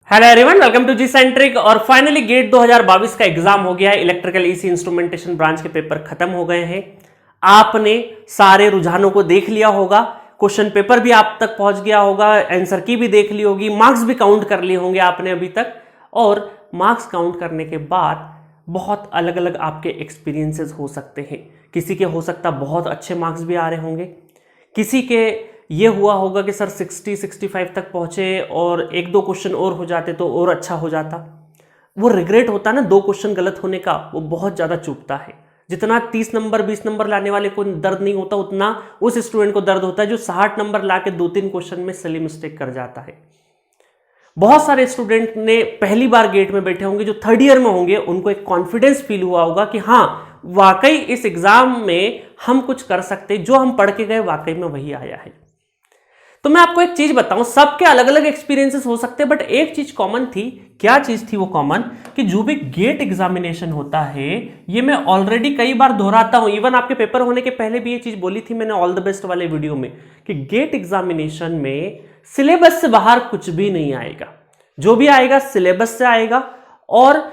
Hello everyone, welcome to G Centric. और finally GATE 2022 का exam हो गया है। इलेक्ट्रिकल ईसी इंस्ट्रूमेंटेशन ब्रांच के पेपर खत्म हो गए हैं। आपने सारे रुझानों को देख लिया होगा, क्वेश्चन पेपर भी आप तक पहुंच गया होगा, आंसर की भी देख ली होगी, मार्क्स भी काउंट कर लिए होंगे आपने अभी तक। और मार्क्स काउंट करने के बाद बहुत अलग अलग आपके एक्सपीरियंसेस हो सकते हैं। किसी के हो सकता बहुत अच्छे मार्क्स भी आ रहे होंगे, किसी के ये हुआ होगा कि सर 60-65 तक पहुंचे और एक दो क्वेश्चन और हो जाते तो और अच्छा हो जाता। वो रिग्रेट होता ना, दो क्वेश्चन गलत होने का, वो बहुत ज़्यादा चुभता है। जितना 30 नंबर 20 नंबर लाने वाले को दर्द नहीं होता, उतना उस स्टूडेंट को दर्द होता है जो 60 नंबर ला के 2-3 क्वेश्चन में सिली मिस्टेक कर जाता है। बहुत सारे स्टूडेंट ने पहली बार गेट में बैठे होंगे, जो थर्ड ईयर में होंगे, उनको एक कॉन्फिडेंस फील हुआ होगा कि हाँ वाकई इस एग्जाम में हम कुछ कर सकते, जो हम पढ़ के गए वाकई में वही आया है। तो मैं आपको एक चीज बताऊं, सबके अलग अलग एक्सपीरियंसेस हो सकते हैं, बट एक चीज कॉमन थी। क्या चीज थी वो कॉमन? कि जो भी गेट एग्जामिनेशन होता है, ये मैं ऑलरेडी कई बार दोहराता हूं, इवन आपके पेपर होने के पहले भी ये चीज बोली थी मैंने ऑल द बेस्ट वाले वीडियो में, कि गेट एग्जामिनेशन में सिलेबस से बाहर कुछ भी नहीं आएगा। जो भी आएगा सिलेबस से आएगा, और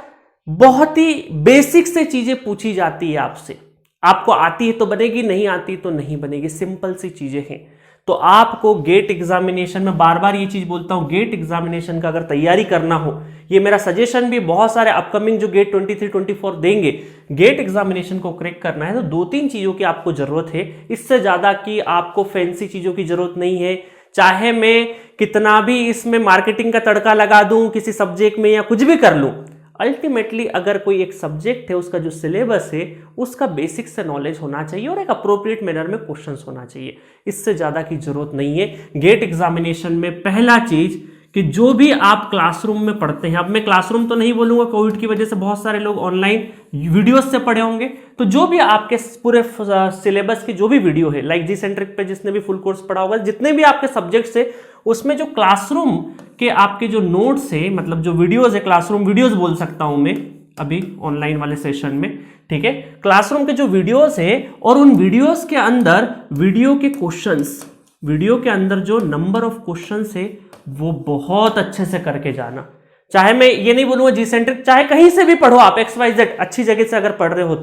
बहुत ही बेसिक से चीजें पूछी जाती है आपसे। आपको आती है तो बनेगी, नहीं आती तो नहीं बनेगी, सिंपल सी चीजें हैं। तो आपको गेट एग्जामिनेशन में बार बार ये चीज बोलता हूं, गेट एग्जामिनेशन का अगर तैयारी करना हो, ये मेरा सजेशन भी, बहुत सारे अपकमिंग जो गेट 23-24 देंगे, गेट एग्जामिनेशन को क्रैक करना है तो 2-3 चीजों की आपको जरूरत है। इससे ज्यादा की आपको फैंसी चीजों की जरूरत नहीं है। चाहे मैं कितना भी इसमें मार्केटिंग का तड़का लगा दूं किसी सब्जेक्ट में या कुछ भी कर लूं, अल्टीमेटली अगर कोई एक सब्जेक्ट है, उसका जो सिलेबस है उसका बेसिक से नॉलेज होना चाहिए और एक अप्रोप्रिएट मैनर में क्वेश्चंस होना चाहिए। इससे ज्यादा की जरूरत नहीं है। गेट एग्जामिनेशन में पहला चीज कि जो भी आप क्लासरूम में पढ़ते हैं, अब मैं क्लासरूम तो नहीं बोलूंगा, कोविड की वजह से बहुत सारे लोग ऑनलाइन वीडियोस से पढ़े होंगे, तो जो भी आपके पूरे सिलेबस की जो भी वीडियो है, लाइक जी सेंट्रिक पे जिसने भी फुल कोर्स पढ़ा होगा, जितने भी आपके सब्जेक्ट्स है, उसमें जो क्लासरूम के आपके जो नोट्स है, मतलब जो वीडियोस है, क्लासरूम वीडियोस बोल सकता हूं मैं अभी ऑनलाइन वाले सेशन में, ठीक है, क्लासरूम के जो वीडियोस है, और उन वीडियोस के अंदर वीडियो के क्वेश्चंस, वीडियो के अंदर जो नंबर ऑफ क्वेश्चंस है वो बहुत अच्छे से करके जाना। चाहे मैं ये नहीं बोलूंगा जी सेंट्रिक, चाहे कहीं से भी पढ़ो आप, XYZ अच्छी जगह से अगर पढ़ रहे हो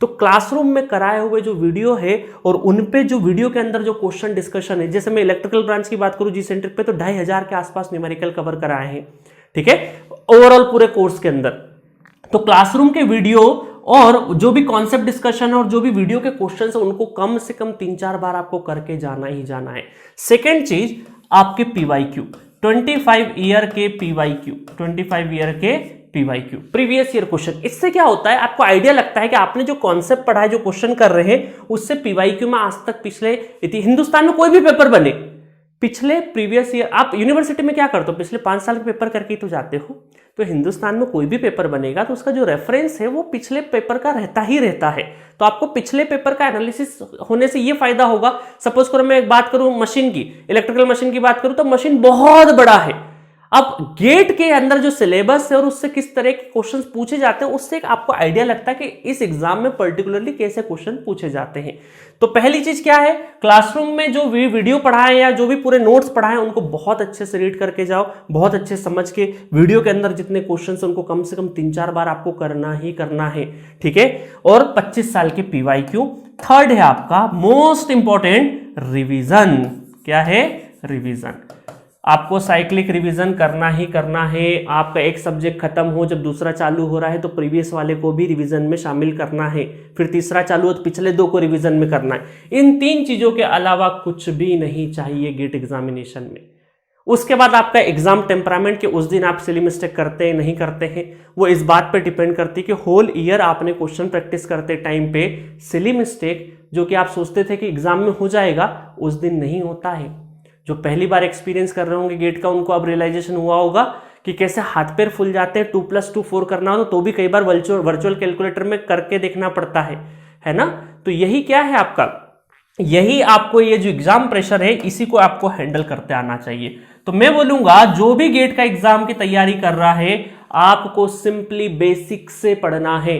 तो क्लासरूम में कराए हुए जो वीडियो है और उन पे जो वीडियो के अंदर जो क्वेश्चन डिस्कशन है, जैसे मैं इलेक्ट्रिकल ब्रांच की बात करूं जी सेंट्रिक पे, तो 2500 के आसपास न्यूमेरिकल कवर कराए हैं, ठीक है, ओवरऑल पूरे कोर्स के अंदर। तो क्लासरूम के वीडियो और जो भी कॉन्सेप्ट डिस्कशन और जो भी वीडियो के क्वेश्चन है, उनको कम से कम 3-4 बार आपको करके जाना ही जाना है। सेकेंड चीज, आपके PYQ 25 ईयर के PYQ, 25 ईयर के PYQ, प्रीवियस ईयर क्वेश्चन। इससे क्या होता है, आपको आइडिया लगता है कि आपने जो कॉन्सेप्ट पढ़ा है, जो क्वेश्चन कर रहे हैं, उससे PYQ में आज तक पिछले हिंदुस्तान में कोई भी पेपर बने, पिछले प्रीवियस ईयर, आप यूनिवर्सिटी में क्या करते हो, पिछले 5 साल के पेपर करके ही तो जाते हो। तो हिंदुस्तान में कोई भी पेपर बनेगा तो उसका जो रेफरेंस है वो पिछले पेपर का रहता ही रहता है। तो आपको पिछले पेपर का एनालिसिस होने से ये फायदा होगा। सपोज करो मैं एक बात करूं मशीन की, इलेक्ट्रिकल मशीन की बात करूं, तो मशीन बहुत बड़ा है। अब गेट के अंदर जो सिलेबस है और उससे किस तरह के क्वेश्चंस पूछे जाते हैं, उससे आपको आइडिया लगता है कि इस एग्जाम में पर्टिकुलरली कैसे क्वेश्चन पूछे जाते हैं। तो पहली चीज क्या है, क्लासरूम में जो भी वीडियो पढ़ा है या जो भी पूरे नोट्स पढ़ा है, उनको बहुत अच्छे से रीड करके जाओ, बहुत अच्छे समझ के। वीडियो के अंदर जितने क्वेश्चन है उनको कम से कम 3-4 बार आपको करना ही करना है, ठीक है। और 25 साल के PYQ। थर्ड है आपका मोस्ट इंपॉर्टेंट, रिवीजन। क्या है? रिवीजन। आपको साइक्लिक रिवीजन करना ही करना है। आपका एक सब्जेक्ट खत्म हो, जब दूसरा चालू हो रहा है तो प्रीवियस वाले को भी रिवीजन में शामिल करना है, फिर तीसरा चालू हो तो पिछले 2 को रिवीजन में करना है। इन 3 चीजों के अलावा कुछ भी नहीं चाहिए गेट एग्जामिनेशन में। उसके बाद आपका एग्जाम टेम्परामेंट, कि उस दिन आप सिली मिस्टेक करते हैं नहीं करते हैं, वो इस बात पे डिपेंड करती है कि होल ईयर आपने क्वेश्चन प्रैक्टिस करते टाइम पे सिली मिस्टेक जो कि आप सोचते थे कि एग्जाम में हो जाएगा, उस दिन नहीं होता है। जो पहली बार एक्सपीरियंस कर रहे होंगे गेट का, उनको अब रियलाइजेशन हुआ होगा कि कैसे हाथ पैर फूल जाते हैं। 2+2 4 करना हो तो भी कई बार वर्चुअल कैलकुलेटर में करके देखना पड़ता है ना। तो यही क्या है आपका, यही आपको ये जो एग्जाम प्रेशर है, इसी को आपको हैंडल करते आना चाहिए। तो मैं बोलूंगा जो भी गेट का एग्जाम की तैयारी कर रहा है, आपको सिंपली बेसिक से पढ़ना है।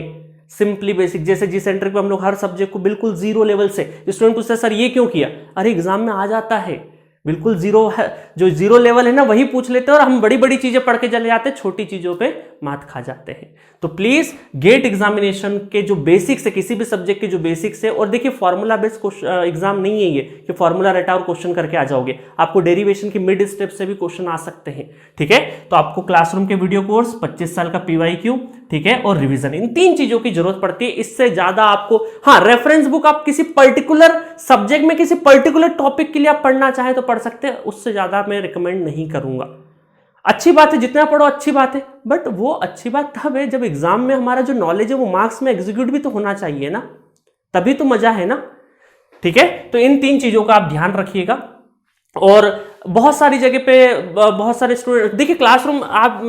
सिंपली बेसिक, जैसे जी सेंट्रिक पे हम लोग हर सब्जेक्ट को बिल्कुल 0 लेवल से, स्टूडेंट पूछता है सर ये क्यों किया, अरे एग्जाम में आ जाता है। बिल्कुल जीरो है, जो जीरो लेवल है ना वही पूछ लेते हैं और हम बड़ी बड़ी चीजें पढ़ के चले जाते हैं, छोटी चीजों पे मात खा जाते हैं। तो प्लीज गेट एग्जामिनेशन के जो बेसिक्स है, किसी भी सब्जेक्ट के जो बेसिक्स है, और देखिए फॉर्मूला बेस्ड एग्जाम नहीं है ये कि फॉर्मूला रटा और क्वेश्चन करके आ जाओगे, आपको डेरिवेशन की मिड स्टेप से भी क्वेश्चन आ सकते हैं। ठीक है, तो आपको क्लासरूम के वीडियो कोर्स, 25 साल का PYQ, ठीक है, और रिवीजन, इन 3 चीजों की जरूरत पड़ती है। इससे ज्यादा आपको, हाँ, रेफरेंस बुक आप किसी पर्टिकुलर सब्जेक्ट में किसी पर्टिकुलर टॉपिक के लिए आप पढ़ना चाहें तो पढ़ सकते हैं, उससे ज्यादा मैं रिकमेंड नहीं करूंगा। अच्छी बात है, जितना पढ़ो अच्छी बात है, बट वो अच्छी बात तब है जब एग्जाम में हमारा जो नॉलेज है वो मार्क्स में एग्जीक्यूट भी तो होना चाहिए ना, तभी तो मजा है ना। ठीक है, तो इन 3 चीजों का आप ध्यान रखिएगा। और बहुत सारी जगह पे बहुत सारे स्टूडेंट, देखिए क्लासरूम आप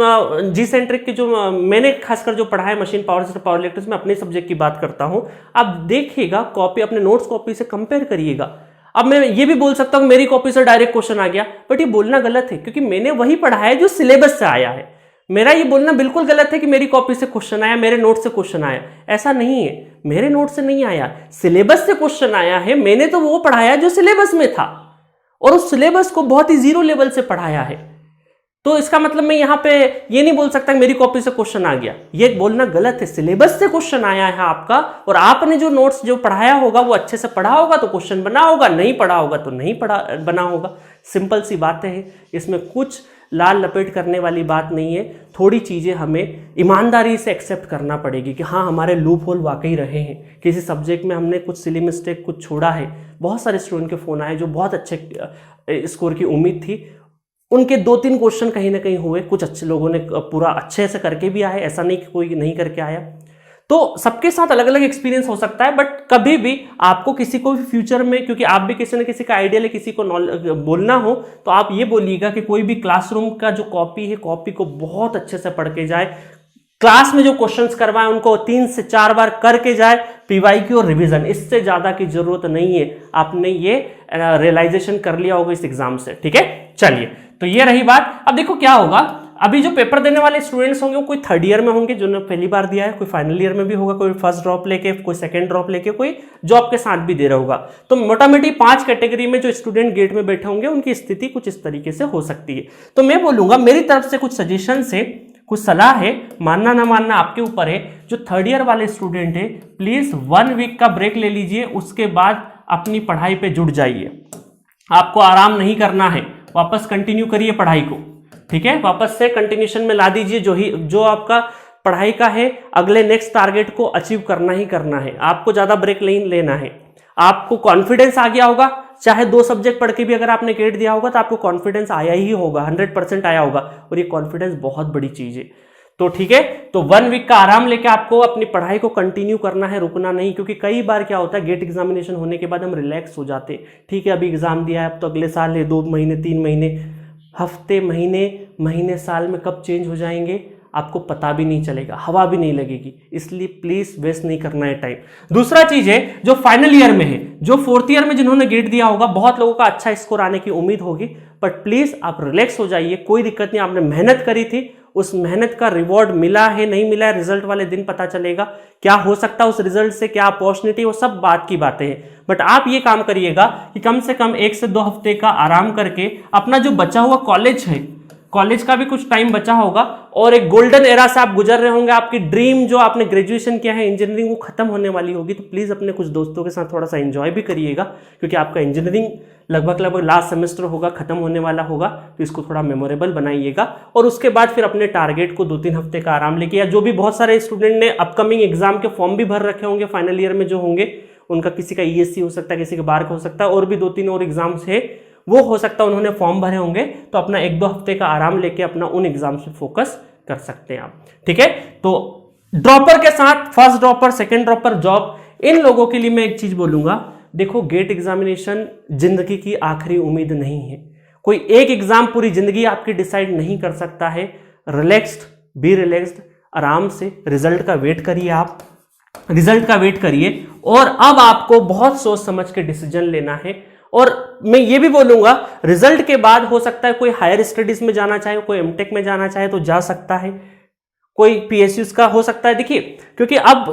जी सेंट्रिक के जो मैंने खासकर जो पढ़ा है मशीन पावर से पावर इलेक्ट्रिक्स में, अपने सब्जेक्ट की बात करता हूं, आप देखिएगा कॉपी, अपने नोट्स कॉपी से कंपेयर करिएगा। अब मैं ये भी बोल सकता हूं मेरी कॉपी से डायरेक्ट क्वेश्चन आ गया, बट ये बोलना गलत है क्योंकि मैंने वही पढ़ा है जो सिलेबस से आया है। मेरा ये बोलना बिल्कुल गलत है कि मेरी कॉपी से क्वेश्चन आया, मेरे नोट से क्वेश्चन आया, ऐसा नहीं है। मेरे नोट से नहीं आया, सिलेबस से क्वेश्चन आया है, मैंने तो वो पढ़ाया जो सिलेबस में था और उस सिलेबस को बहुत ही जीरो लेवल से पढ़ाया है। तो इसका मतलब मैं यहां पे ये नहीं बोल सकता मेरी कॉपी से क्वेश्चन आ गया, ये बोलना गलत है। सिलेबस से क्वेश्चन आया है आपका, और आपने जो नोट्स जो पढ़ाया होगा वो अच्छे से पढ़ा होगा तो क्वेश्चन बना होगा, नहीं पढ़ा होगा तो नहीं बना होगा। सिंपल सी बातें हैं, इसमें कुछ लाल लपेट करने वाली बात नहीं है। थोड़ी चीजें हमें ईमानदारी से एक्सेप्ट करना पड़ेगी कि हाँ, हमारे लूप होल वाकई रहे हैं, किसी सब्जेक्ट में हमने कुछ सिली मिस्टेक कुछ छोड़ा है। बहुत सारे स्टूडेंट के फोन आए जो बहुत अच्छे स्कोर की उम्मीद थी, उनके 2-3 क्वेश्चन कहीं ना कहीं हुए, कुछ अच्छे लोगों ने पूरा अच्छे से करके भी आए, ऐसा नहीं कि कोई नहीं करके आया। तो सबके साथ अलग अलग एक्सपीरियंस हो सकता है, बट कभी भी आपको किसी को भी फ्यूचर में, क्योंकि आप भी किसी न किसी का आइडियल है, किसी को बोलना हो तो आप ये बोलिएगा कि कोई भी क्लासरूम का जो कॉपी है, कॉपी को बहुत अच्छे से पढ़ के जाए, क्लास में जो क्वेश्चंस करवाएं उनको 3 से 4 बार करके जाए, PYQ और रिवीजन, इससे ज्यादा की जरूरत नहीं है। आपने ये रियलाइजेशन कर लिया होगा इस एग्जाम से। ठीक है, चलिए, तो ये रही बात। अब देखो क्या होगा, अभी जो पेपर देने वाले स्टूडेंट्स होंगे वो कोई 3rd ईयर में होंगे, जिन्होंने पहली बार दिया है, कोई फाइनल ईयर में भी होगा, कोई फर्स्ट ड्रॉप लेके, कोई सेकंड ड्रॉप लेके, कोई जॉब के साथ भी दे रहा होगा। तो मोटामोटी 5 कैटेगरी में जो स्टूडेंट गेट में बैठे होंगे उनकी स्थिति कुछ इस तरीके से हो सकती है। तो मैं बोलूंगा मेरी तरफ से कुछ सजेशन है, कुछ सलाह है, मानना ना मानना आपके ऊपर है। जो 3rd ईयर वाले स्टूडेंट है, प्लीज 1 वीक का ब्रेक ले लीजिए, उसके बाद अपनी पढ़ाई पे जुट जाइए। आपको आराम नहीं करना है, वापस कंटिन्यू करिए पढ़ाई को। ठीक है, वापस से कंटिन्यूशन में ला दीजिए, जो आपका पढ़ाई का है, अगले नेक्स्ट टारगेट को अचीव करना ही करना है। आपको ज्यादा ब्रेक नहीं लेना है। आपको कॉन्फिडेंस आ गया होगा, चाहे 2 सब्जेक्ट पढ़ के भी अगर आपने गेट दिया होगा तो आपको कॉन्फिडेंस आया ही होगा, 100% आया होगा, और ये कॉन्फिडेंस बहुत बड़ी चीज है। तो ठीक है, तो 1 वीक का आराम लेके आपको अपनी पढ़ाई को कंटिन्यू करना है, रुकना नहीं। क्योंकि कई बार क्या होता है, गेट एग्जामिनेशन होने के बाद हम रिलैक्स हो जाते हैं। ठीक है, अभी एग्जाम दिया है, अब तो अगले साल है, 2 महीने 3 महीने, हफ्ते, महीने साल में कब चेंज हो जाएंगे आपको पता भी नहीं चलेगा, हवा भी नहीं लगेगी। इसलिए प्लीज वेस्ट नहीं करना है टाइम। दूसरा चीज है, जो फाइनल ईयर में है, जो 4th ईयर में जिन्होंने गेट दिया होगा, बहुत लोगों का अच्छा स्कोर आने की उम्मीद होगी, बट प्लीज आप रिलैक्स हो जाइए, कोई दिक्कत नहीं। आपने मेहनत करी थी, उस मेहनत का रिवॉर्ड मिला है नहीं मिला है, रिजल्ट वाले दिन पता चलेगा। क्या हो सकता है उस रिजल्ट से, क्या अपॉर्चुनिटी, वो सब बात की बातें हैं। बट आप ये काम करिएगा कि कम से कम 1 से 2 हफ्ते का आराम करके अपना जो बचा हुआ कॉलेज है, कॉलेज का भी कुछ टाइम बचा होगा और एक गोल्डन एरा से आप गुजर रहे होंगे। आपकी ड्रीम जो आपने ग्रेजुएशन किया है इंजीनियरिंग, वो खत्म होने वाली होगी। तो प्लीज अपने कुछ दोस्तों के साथ थोड़ा सा एंजॉय भी करिएगा, क्योंकि आपका इंजीनियरिंग लगभग लास्ट सेमेस्टर होगा, खत्म होने वाला होगा। तो इसको थोड़ा मेमोरेबल बनाइएगा और उसके बाद फिर अपने टारगेट को 2-3 हफ्ते का आराम लेके, या जो भी बहुत सारे स्टूडेंट ने अपकमिंग एग्जाम के फॉर्म भी भर रखे होंगे फाइनल ईयर में जो होंगे, उनका किसी का ESC हो सकता है, किसी का बार का हो सकता है, और भी 2-3 और एग्जाम्स है, वो हो सकता है उन्होंने फॉर्म भरे होंगे। तो अपना 1-2 हफ्ते का आराम लेके अपना उन एग्जाम पे फोकस कर सकते हैं आप। ठीक है, तो ड्रॉपर के साथ first dropper, second dropper, job, इन लोगों के लिए मैं एक चीज बोलूंगा, देखो गेट एग्जामिनेशन जिंदगी की आखिरी उम्मीद नहीं है। कोई एक एग्जाम पूरी जिंदगी आपकी डिसाइड नहीं कर सकता है। रिलैक्स्ड, बी रिलैक्स्ड, आराम से रिजल्ट का वेट करिए, आप रिजल्ट का वेट करिए, और अब आपको बहुत सोच समझ के डिसीजन लेना है। और मैं ये भी बोलूंगा, रिजल्ट के बाद हो सकता है कोई हायर स्टडीज में जाना चाहे, कोई एमटेक में जाना चाहे तो जा सकता है, कोई पीएसयूज का हो सकता है। देखिए क्योंकि अब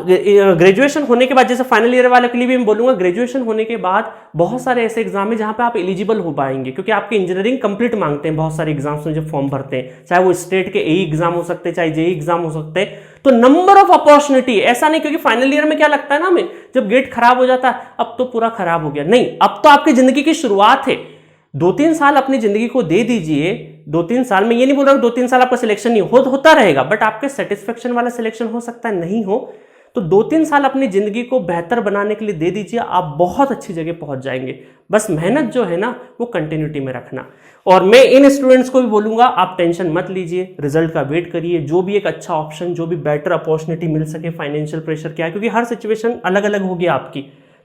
ग्रेजुएशन होने के बाद, जैसे फाइनल ईयर वाले के लिए भी मैं बोलूंगा, ग्रेजुएशन होने के बाद बहुत सारे ऐसे एग्जाम है जहां पे आप एलिजिबल हो पाएंगे, क्योंकि आपके इंजीनियरिंग कंप्लीट मांगते हैं बहुत सारे एग्जाम्स में जब फॉर्म भरते हैं, चाहे वो स्टेट के एई एग्जाम हो सकते हैं, चाहे जेई एग्जाम हो सकते हैं। तो नंबर ऑफ अपॉर्चुनिटी, ऐसा नहीं क्योंकि फाइनल ईयर में क्या लगता है ना हमें, जब गेट खराब हो जाता है अब तो पूरा खराब हो गया, नहीं, अब तो आपकी जिंदगी की शुरुआत है। 2-3 साल अपनी जिंदगी को दे दीजिए। 2-3 साल में ये नहीं बोल रहा 2-3 साल आपका सिलेक्शन नहीं होता रहेगा, बट आपके सेटिस्फेक्शन वाला सिलेक्शन हो सकता है नहीं हो, तो 2-3 साल अपनी जिंदगी को बेहतर बनाने के लिए दे दीजिए, आप बहुत अच्छी जगह पहुंच जाएंगे। बस मेहनत जो है ना वो कंटिन्यूटी में रखना। और मैं इन स्टूडेंट्स को भी बोलूंगा, आप टेंशन मत लीजिए, रिजल्ट का वेट करिए, जो भी एक अच्छा ऑप्शन, जो भी बेटर अपॉर्चुनिटी मिल सके। फाइनेंशियल प्रेशर क्या है, क्योंकि हर सिचुएशन अलग अलग होगी आपकी,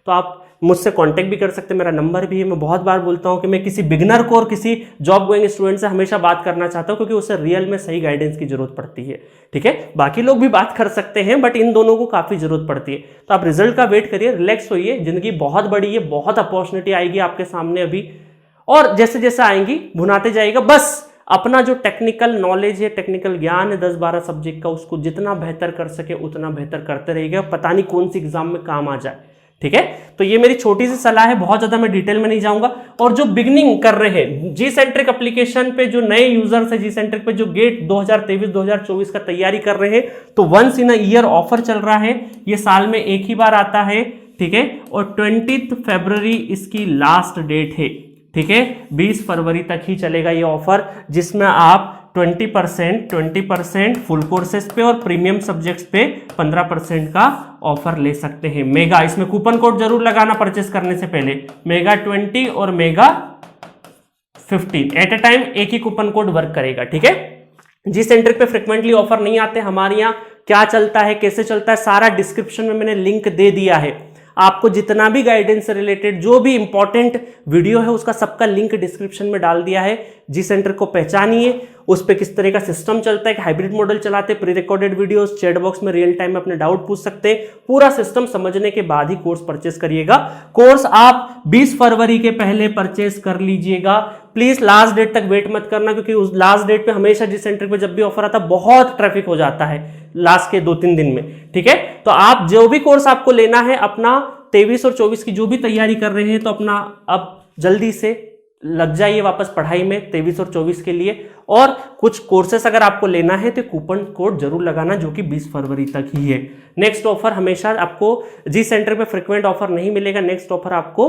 तो आप मुझसे कांटेक्ट भी कर सकते हैं, मेरा नंबर भी है। मैं बहुत बार बोलता हूं कि मैं किसी बिगनर को और किसी जॉब गोइंग स्टूडेंट से हमेशा बात करना चाहता हूं, क्योंकि उससे रियल में सही गाइडेंस की जरूरत पड़ती है। ठीक है, बाकी लोग भी बात कर सकते हैं, बट इन दोनों को काफी जरूरत पड़ती है। तो आप रिजल्ट का वेट करिए, रिलैक्स होइए, जिंदगी बहुत बड़ी है, बहुत अपॉर्चुनिटी आएगी आपके सामने अभी, और जैसे जैसे आएंगी भुनाते जाएगा। बस अपना जो टेक्निकल नॉलेज है, टेक्निकल ज्ञान है 10-12 सब्जेक्ट का, उसको जितना बेहतर कर सके उतना बेहतर करते रहिएगा, पता नहीं कौन सी एग्जाम में काम आ जाए। ठीक है, तो ये मेरी छोटी सी सलाह है, बहुत ज्यादा मैं डिटेल में नहीं जाऊंगा। और जो बिगनिंग कर रहे हैं जी सेंट्रिक एप्लीकेशन पे, जो नए यूजर्स है जी सेंट्रिक पे, जो गेट 2023-2024 का तैयारी कर रहे हैं, तो once in a year offer चल रहा है, ये साल में एक ही बार आता है। ठीक है, और 20 फरवरी इसकी लास्ट डेट है। ठीक है, 20 फरवरी तक ही चलेगा ये ऑफर, जिसमें आप 20% फुल कोर्सेज पे और प्रीमियम सब्जेक्ट्स पे 15% का ऑफर ले सकते हैं। मेगा, इसमें कूपन कोड जरूर लगाना परचेस करने से पहले, मेगा 20 और मेगा 15 एट ए टाइम एक ही कूपन कोड वर्क करेगा। ठीक है, जी सेंट्रिक पे फ्रिक्वेंटली ऑफर नहीं आते, हमारे यहाँ क्या चलता है, कैसे चलता है, सारा डिस्क्रिप्शन में मैंने लिंक दे दिया है। आपको जितना भी गाइडेंस से रिलेटेड जो भी इंपॉर्टेंट वीडियो है उसका सबका लिंक डिस्क्रिप्शन में डाल दिया है। जी सेंटर को पहचानिए, उस पर किस तरह का सिस्टम चलता है, हाइब्रिड मॉडल चलाते हैं, pre recorded videos, chat box में रियल टाइम में अपने डाउट पूछ सकते हैं। पूरा सिस्टम समझने के बाद ही कोर्स परचेस करिएगा। कोर्स आप 20 फरवरी के पहले परचेस कर लीजिएगा। प्लीज लास्ट डेट तक वेट मत करना, क्योंकि उस लास्ट डेट पे हमेशा जी सेंटर पे जब भी ऑफर आता है बहुत ट्रैफिक हो जाता है लास्ट के 2-3 दिन में। ठीक है, तो आप जो भी कोर्स आपको लेना है, अपना 23 और 24 की जो भी तैयारी कर रहे हैं, तो अपना अब जल्दी से लग जाइए वापस पढ़ाई में 23 और 24 के लिए। और कुछ कोर्सेस अगर आपको लेना है तो कूपन कोड जरूर लगाना, जो कि 20 फरवरी तक ही है। नेक्स्ट ऑफर हमेशा आपको जी सेंटर पे फ्रिक्वेंट ऑफर नहीं मिलेगा, नेक्स्ट ऑफर आपको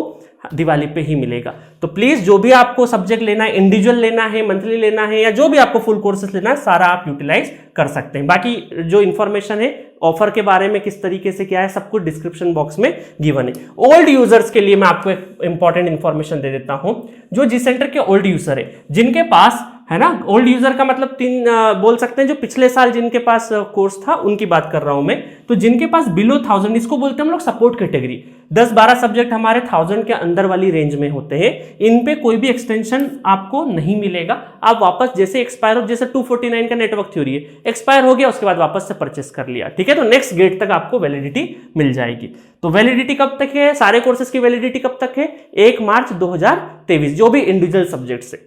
दिवाली पे ही मिलेगा। तो प्लीज जो भी आपको सब्जेक्ट लेना है, इंडिविजुअल लेना है, मंथली लेना है, या जो भी आपको फुल कोर्सेस लेना है, सारा आप यूटिलाइज कर सकते हैं। बाकी जो इन्फॉर्मेशन है ऑफर के बारे में, किस तरीके से क्या है, सब कुछ डिस्क्रिप्शन बॉक्स में गिवन है। ओल्ड यूजर्स के लिए मैं आपको एक इंपॉर्टेंट इंफॉर्मेशन दे देता हूं। जो जी सेंटर के ओल्ड यूजर है, जिनके पास है ना, ओल्ड यूजर का मतलब 3 बोल सकते हैं, जो पिछले साल जिनके पास कोर्स था उनकी बात कर रहा हूं मैं। तो जिनके पास बिलो 1000, इसको बोलते हैं हम लोग सपोर्ट कैटेगरी, 10-12 सब्जेक्ट हमारे 1000 के अंदर वाली रेंज में होते हैं, इन पे कोई भी एक्सटेंशन आपको नहीं मिलेगा। आप वापस जैसे एक्सपायर हो, जैसे 249 का नेटवर्क थ्योरी है, एक्सपायर हो गया उसके बाद वापस से परचेस कर लिया। ठीक है, तो नेक्स्ट गेट तक आपको वैलिडिटी मिल जाएगी। तो वैलिडिटी कब तक है, सारे कोर्सेज की वैलिडिटी कब तक है, 1 मार्च 2023, जो भी इंडिविजुअल सब्जेक्ट से।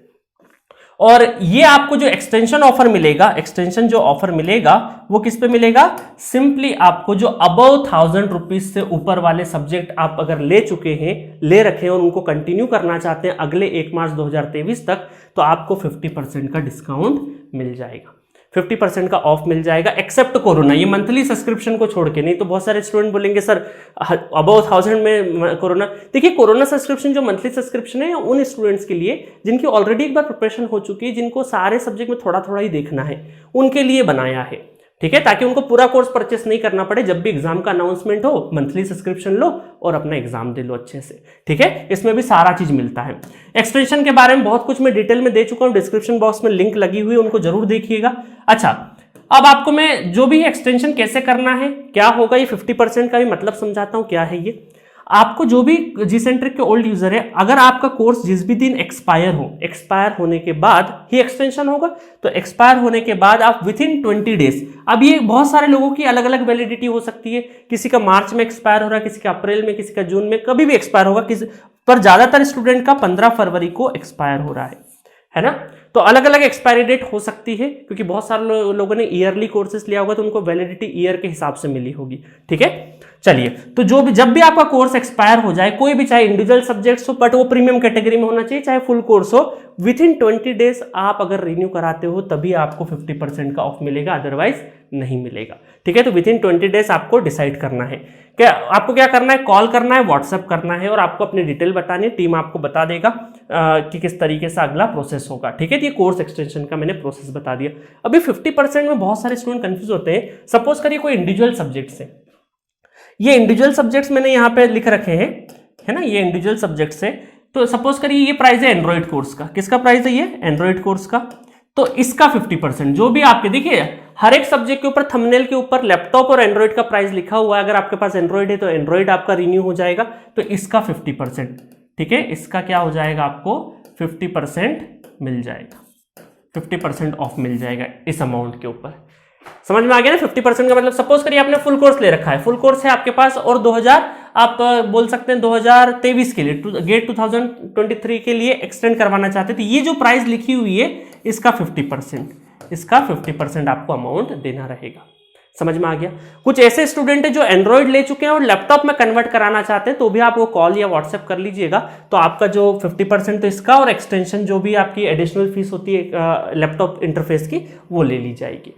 और ये आपको जो एक्सटेंशन ऑफर मिलेगा, एक्सटेंशन जो ऑफर मिलेगा वो किस पे मिलेगा, सिंपली आपको जो अबव 1000 रुपीज से ऊपर वाले सब्जेक्ट आप अगर ले चुके हैं, ले रखे हैं और उनको कंटिन्यू करना चाहते हैं अगले 1 मार्च 2023 तक, तो आपको 50% का डिस्काउंट मिल जाएगा, 50% का ऑफ मिल जाएगा, एक्सेप्ट कोरोना। ये मंथली सब्सक्रिप्शन को छोड़ के, नहीं तो बहुत सारे स्टूडेंट बोलेंगे सर अबव 1000 में कोरोना। देखिए, कोरोना सब्सक्रिप्शन जो मंथली सब्सक्रिप्शन है उन स्टूडेंट्स के लिए जिनकी ऑलरेडी एक बार प्रिपरेशन हो चुकी है, जिनको सारे सब्जेक्ट में थोड़ा थोड़ा ही देखना है, उनके लिए बनाया है। ठीक है, ताकि उनको पूरा कोर्स परचेस नहीं करना पड़े, जब भी एग्जाम का अनाउंसमेंट हो मंथली सब्सक्रिप्शन लो और अपना एग्जाम दे लो अच्छे से। ठीक है, इसमें भी सारा चीज मिलता है। एक्सटेंशन के बारे में बहुत कुछ मैं डिटेल में दे चुका हूं, डिस्क्रिप्शन बॉक्स में लिंक लगी हुई है, उनको जरूर देखिएगा। अच्छा, अब आपको मैं जो भी एक्सटेंशन कैसे करना है, क्या होगा, ये 50% का भी मतलब समझाता हूं क्या है ये। आपको जो भी जी सेंट्रिक के ओल्ड यूजर है, अगर आपका कोर्स जिस भी दिन एक्सपायर हो, एक्सपायर होने के बाद ही एक्सटेंशन होगा, तो एक्सपायर होने के बाद आप विद इन 20 डेज, अब ये बहुत सारे लोगों की अलग अलग वैलिडिटी हो सकती है, किसी का मार्च में एक्सपायर हो रहा है, किसी का अप्रैल में, किसी का जून में, कभी भी एक्सपायर होगा, पर ज्यादातर स्टूडेंट का 15 फरवरी को एक्सपायर हो रहा है ना। तो तो अलग अलग एक्सपायरी डेट हो सकती है, क्योंकि बहुत सारे लोगों ने ईयरली कोर्सेज लिया होगा तो उनको वैलिडिटी ईयर के हिसाब से मिली होगी। ठीक है, चलिए, तो जब भी आपका कोर्स एक्सपायर हो जाए, कोई भी, चाहे इंडिविजुअल सब्जेक्ट्स हो बट वो प्रीमियम कैटेगरी में होना चाहिए, चाहे फुल कोर्स हो, विद इन 20 डेज आप अगर रिन्यू कराते हो तभी आपको 50% का ऑफ मिलेगा, अदरवाइज नहीं मिलेगा। ठीक है, तो विद इन 20 डेज आपको डिसाइड करना है, क्या आपको क्या करना है, कॉल करना है, व्हाट्सएप करना है और आपको अपनी डिटेल बतानी है, टीम आपको बता देगा कि किस तरीके से अगला प्रोसेस होगा। ठीक है, तो ये कोर्स एक्सटेंशन का मैंने प्रोसेस बता दिया। अभी 50% में बहुत सारे स्टूडेंट कंफ्यूज होते हैं। सपोज करिए कोई इंडिविजुअल सब्जेक्ट्स है, ये इंडिविजुअल सब्जेक्ट्स मैंने यहाँ पे लिख रखे हैं, है ना, ये इंडिविजुअल सब्जेक्ट्स है। तो सपोज करिए ये प्राइस है एंड्रॉइड कोर्स का, किसका प्राइस है ये, एंड्रॉइड कोर्स का। तो इसका 50% जो भी आपके, देखिए हर एक सब्जेक्ट के ऊपर थंबनेल के ऊपर लैपटॉप और एंड्रॉइड का प्राइस लिखा हुआ है। अगर आपके पास एंड्रॉइड है तो एंड्रॉइड आपका रिन्यू हो जाएगा, तो इसका 50%, ठीक है, इसका क्या हो जाएगा, आपको 50% मिल जाएगा, 50% ऑफ मिल जाएगा इस अमाउंट के ऊपर। समझ में आ गया ना, 50% का मतलब सपोज करिए आपने फुल कोर्स ले रखा है, फुल कोर्स है आपके पास और 2000 आप बोल सकते हैं 2023 के लिए, गेट 2023 के लिए एक्सटेंड करवाना चाहते हैं, तो ये जो प्राइस लिखी हुई है इसका 50%, इसका 50% आपको अमाउंट देना रहेगा। समझ में आ गया। कुछ ऐसे स्टूडेंट है जो एंड्रॉइड ले चुके हैं और लैपटॉप में कन्वर्ट कराना चाहते हैं, तो भी आप वो कॉल या व्हाट्सएप कर लीजिएगा, तो आपका जो 50% तो इसका और एक्सटेंशन जो भी आपकी एडिशनल फीस होती है लैपटॉप इंटरफेस की वो ले ली जाएगी।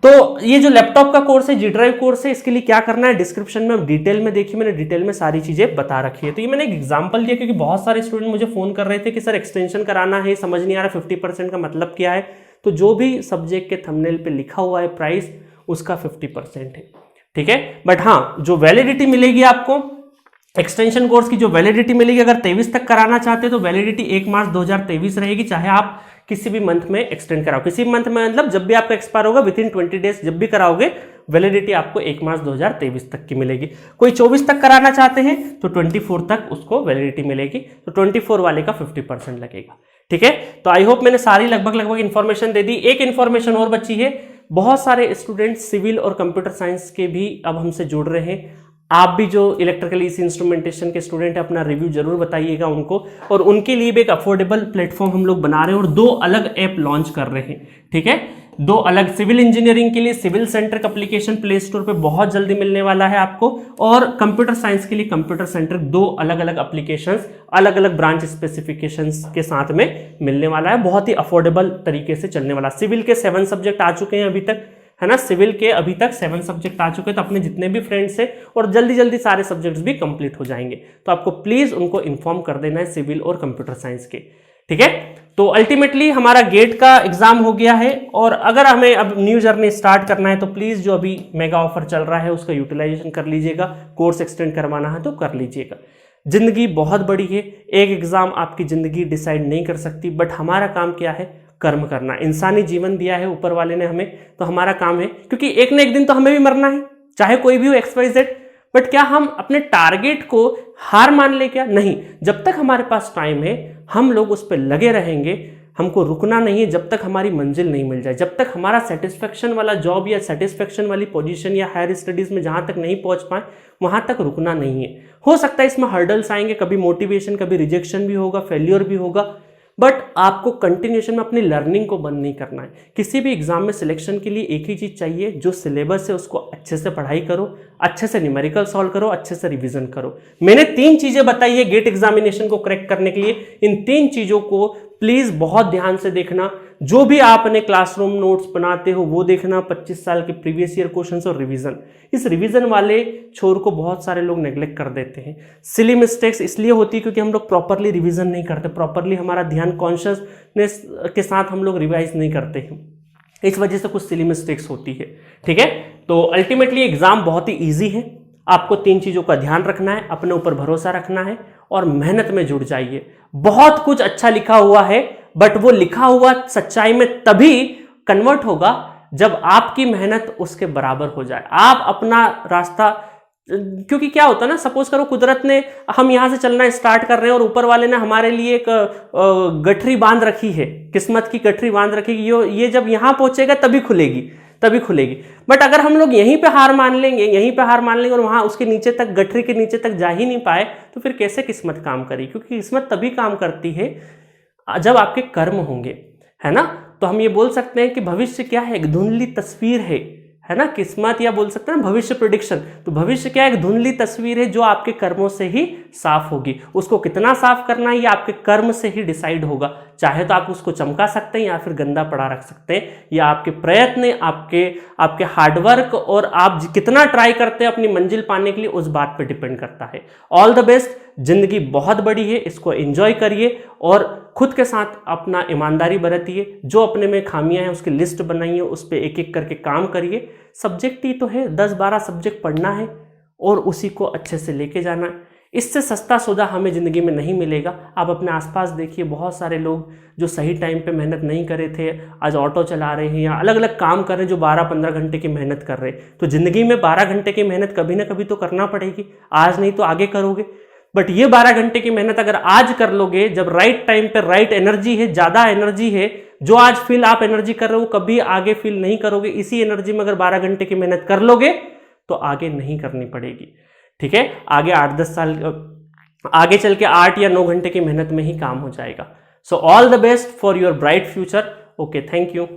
तो ये जो लैपटॉप का कोर्स है, जी ड्राइव कोर्स है, इसके लिए क्या करना है, डिस्क्रिप्शन में डिटेल में देखिए, मैंने डिटेल में सारी चीजें बता रखी है। तो ये मैंने एक एग्जांपल दिया क्योंकि बहुत सारे स्टूडेंट मुझे फोन कर रहे थे कि सर एक्सटेंशन कराना है, समझ नहीं आ रहा 50% का मतलब क्या है। तो जो भी सब्जेक्ट के थंबनेल पे लिखा हुआ है प्राइस, उसका 50% है। ठीक है, बट हाँ, जो वैलिडिटी मिलेगी आपको एक्सटेंशन कोर्स की, जो वैलिडिटी मिलेगी, अगर 23 तक कराना चाहते हैं तो वैलिडिटी 1 मार्च 2023 रहेगी, चाहे आप किसी भी मंथ में एक्सटेंड कराओ। किसी भी मंथ में मतलब जब भी आपका एक्सपायर होगा, विद इन 20 डेज जब भी कराओगे, वैलिडिटी आपको 1 मार्च 2023 तक की मिलेगी। कोई 24 तक कराना चाहते हैं तो 24 तक उसको वैलिडिटी मिलेगी, तो 24 वाले का 50% लगेगा। ठीक है, तो आई होप मैंने सारी लगभग इन्फॉर्मेशन दे दी। एक इन्फॉर्मेशन और बची है, बहुत सारे स्टूडेंट सिविल और कंप्यूटर साइंस के भी अब हमसे जुड़ रहे हैं। आप भी जो इलेक्ट्रिकल ईसी इंस्ट्रूमेंटेशन के स्टूडेंट हैं, अपना रिव्यू जरूर बताइएगा उनको, और उनके लिए भी एक अफोर्डेबल प्लेटफॉर्म हम लोग बना रहे हैं और 2 अलग ऐप लॉन्च कर रहे हैं। ठीक है, 2 अलग, सिविल इंजीनियरिंग के लिए Civil Centric application Play Store पे बहुत जल्दी मिलने वाला है आपको, और कंप्यूटर साइंस के लिए कंप्यूटर सेंट्रिक 2 अलग अलग एप्लीकेशंस अलग अलग ब्रांच स्पेसिफिकेशंस के साथ में मिलने वाला है, बहुत ही अफोर्डेबल तरीके से चलने वाला। सिविल के 7 सब्जेक्ट आ चुके हैं अभी तक, है ना, सिविल के अभी तक 7 सब्जेक्ट आ चुके हैं, तो अपने जितने भी फ्रेंड्स हैं, और जल्दी जल्दी सारे सब्जेक्ट्स भी कंप्लीट हो जाएंगे, तो आपको प्लीज उनको इन्फॉर्म कर देना है सिविल और कंप्यूटर साइंस के। ठीक है, तो अल्टीमेटली हमारा गेट का एग्जाम हो गया है, और अगर हमें अब न्यू जर्नी स्टार्ट करना है तो प्लीज जो अभी मेगा ऑफर चल रहा है उसका यूटिलाइजेशन कर लीजिएगा, कोर्स एक्सटेंड करवाना है तो कर लीजिएगा। जिंदगी बहुत बड़ी है, एक एग्जाम आपकी जिंदगी डिसाइड नहीं कर सकती, बट हमारा काम क्या है, कर्म करना। इंसानी जीवन दिया है ऊपर वाले ने हमें, तो हमारा काम है, क्योंकि एक न एक दिन तो हमें भी मरना है, चाहे कोई भी हो, XYZ। बट क्या हम अपने टारगेट को हार मान ले क्या, नहीं, जब तक हमारे पास टाइम है हम लोग उस पर लगे रहेंगे, हमको रुकना नहीं है जब तक हमारी मंजिल नहीं मिल जाए, जब तक हमारा सेटिस्फेक्शन वाला जॉब या सेटिस्फेक्शन वाली पोजीशन या हायर स्टडीज में जहां तक नहीं पहुंच पाए, वहां तक रुकना नहीं है। हो सकता है इसमें हर्डल्स आएंगे, कभी मोटिवेशन, कभी रिजेक्शन भी होगा, फेल्योर भी होगा, बट आपको कंटिन्यूएशन में अपनी लर्निंग को बंद नहीं करना है। किसी भी एग्जाम में सिलेक्शन के लिए एक ही चीज चाहिए, जो सिलेबस है उसको अच्छे से पढ़ाई करो, अच्छे से न्यूमेरिकल सॉल्व करो, अच्छे से रिवीजन करो। मैंने 3 चीजें बताई है गेट एग्जामिनेशन को क्रैक करने के लिए, इन 3 चीजों को प्लीज बहुत ध्यान से देखना। जो भी आपने क्लासरूम नोट्स बनाते हो वो देखना, 25 साल के प्रीवियस ईयर क्वेश्चंस और रिवीजन। इस रिवीजन वाले छोर को बहुत सारे लोग नेग्लेक्ट कर देते हैं। सिली मिस्टेक्स इसलिए होती है क्योंकि हम लोग प्रॉपरली रिवीजन नहीं करते, प्रॉपरली हमारा ध्यान कॉन्शियसनेस के साथ हम लोग रिवाइज नहीं करते हैं, इस वजह से कुछ सिली मिस्टेक्स होती है। ठीक है, तो अल्टीमेटली एग्जाम बहुत ही ईजी है। आपको 3 चीजों का ध्यान रखना है, अपने ऊपर भरोसा रखना है और मेहनत में जुट जाइए। बहुत कुछ अच्छा लिखा हुआ है, बट वो लिखा हुआ सच्चाई में तभी कन्वर्ट होगा जब आपकी मेहनत उसके बराबर हो जाए। आप अपना रास्ता, क्योंकि क्या होता है ना, सपोज करो कुदरत ने, हम यहां से चलना स्टार्ट कर रहे हैं और ऊपर वाले ने हमारे लिए एक गठरी बांध रखी है, किस्मत की गठरी बांध रखी है, ये जब यहां पहुंचेगा तभी खुलेगी। बट अगर हम लोग यहीं पे हार मान लेंगे और वहां उसके नीचे तक, गठरी के नीचे तक जा ही नहीं पाए, तो फिर कैसे किस्मत काम करेगी? क्योंकि किस्मत तभी काम करती है जब आपके कर्म होंगे, है ना। तो हम ये बोल सकते हैं कि भविष्य क्या है, एक धुंधली तस्वीर है ना, किस्मत, या बोल सकते हैं भविष्य प्रेडिक्शन। तो भविष्य क्या है, एक धुंधली तस्वीर है जो आपके कर्मों से ही साफ होगी। उसको कितना साफ करना है ये आपके कर्म से ही डिसाइड होगा। चाहे तो आप उसको चमका सकते हैं या फिर गंदा पड़ा रख सकते हैं, या आपके प्रयत्न, आपके हार्डवर्क और आप कितना ट्राई करते हैं अपनी मंजिल पाने के लिए, उस बात पे डिपेंड करता है। All the best. जिंदगी बहुत बड़ी है, इसको एंजॉय करिए और खुद के साथ अपना ईमानदारी बरतिए। जो अपने में खामियां हैं उसकी लिस्ट बनाइए, उस पर एक एक करके काम करिए। सब्जेक्ट ही तो है, 10-12 सब्जेक्ट पढ़ना है और उसी को अच्छे से लेके जाना है। इससे सस्ता सौदा हमें ज़िंदगी में नहीं मिलेगा। आप अपने आसपास देखिए, बहुत सारे लोग जो सही टाइम पे मेहनत नहीं करे थे, आज ऑटो चला रहे हैं या अलग अलग काम कर रहे हैं, जो 12-15 घंटे की मेहनत कर रहे हैं। तो ज़िंदगी में 12 घंटे की मेहनत कभी ना कभी तो करना पड़ेगी, आज नहीं तो आगे करोगे। बट ये 12 घंटे की मेहनत अगर आज कर लोगे, जब राइट टाइम पे राइट एनर्जी है, ज़्यादा एनर्जी है, जो आज फील आप एनर्जी कर रहे हो कभी आगे फील नहीं करोगे। इसी एनर्जी में अगर 12 घंटे की मेहनत कर लोगे तो आगे नहीं करनी पड़ेगी। ठीक है, आगे 8-10 साल आगे चल के 8 या 9 घंटे की मेहनत में ही काम हो जाएगा। So all the best for your bright future. Okay, thank you.